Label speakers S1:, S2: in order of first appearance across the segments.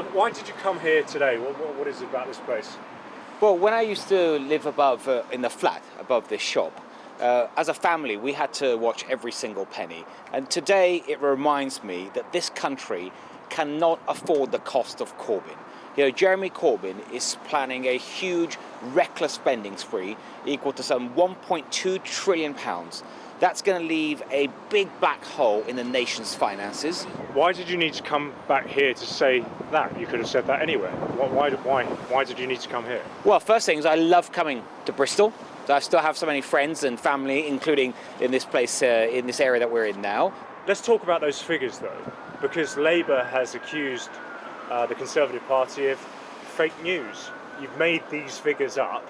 S1: Why did you come here today? What is it about this place?
S2: Well, when I used to live above in the flat above this shop, as a family we had to watch every single penny. And today it reminds me that this country cannot afford the cost of Corbyn. You know, Jeremy Corbyn is planning a huge, reckless spending spree equal to some £1.2 trillion. That's going to leave a big black hole in the nation's finances.
S1: Why did you need to come back here to say that? You could have said that anywhere. Why did you need to come here?
S2: Well, first thing is I love coming to Bristol. So I still have so many friends and family, including in this place, in this area that we're in now.
S1: Let's talk about those figures though, because Labour has accused the Conservative Party of fake news. You've made these figures up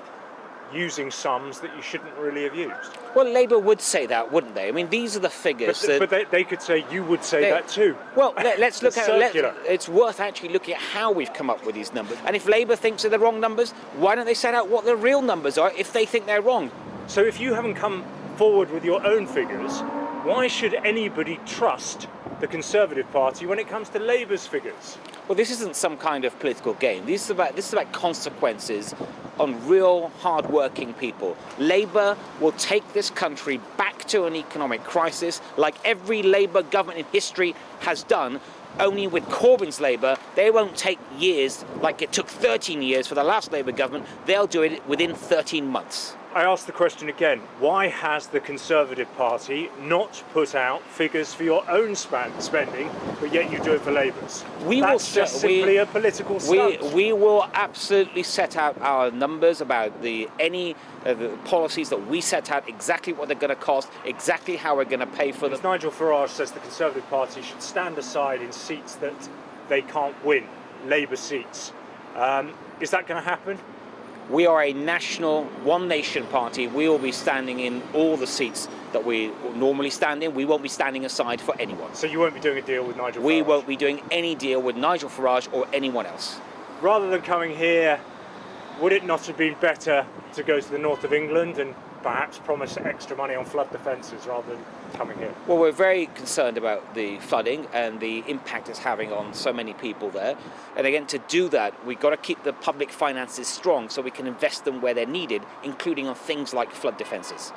S1: using sums that you shouldn't really have used.
S2: Well, Labour would say that, wouldn't they? I mean, these are the figures.
S1: But they could say you would say that too.
S2: Well, let's look at
S1: circular.
S2: It's worth actually looking at how we've come up with these numbers. And if Labour thinks they're the wrong numbers, why don't they set out what the real numbers are if they think they're wrong?
S1: So if you haven't come forward with your own figures, why should anybody trust the Conservative Party when it comes to Labour's figures?
S2: Well, this isn't some kind of political game. This is about consequences on real, hard-working people. Labour will take this country back to an economic crisis like every Labour government in history has done. Only with Corbyn's Labour, they won't take years like it took 13 years for the last Labour government. They'll do it within 13 months.
S1: I ask the question again, why has the Conservative Party not put out figures for your own spending, but yet you do it for Labour's? That's just simply a political stunt.
S2: We will absolutely set out our numbers about the policies that we set out, exactly what they're going to cost, exactly how we're going to pay for them.
S1: Nigel Farage says the Conservative Party should stand aside in seats that they can't win, Labour seats. Is that going to happen?
S2: We are a national, one nation party. We will be standing in all the seats that we normally stand in. We won't be standing aside for anyone.
S1: So you won't be doing a deal with Nigel Farage?
S2: We won't be doing any deal with Nigel Farage or anyone else.
S1: Rather than coming here, would it not have been better to go to the north of England and perhaps promise extra money on flood defences rather than coming here?
S2: Well, we're very concerned about the flooding and the impact it's having on so many people there. And again, to do that, we've got to keep the public finances strong so we can invest them where they're needed, including on things like flood defences.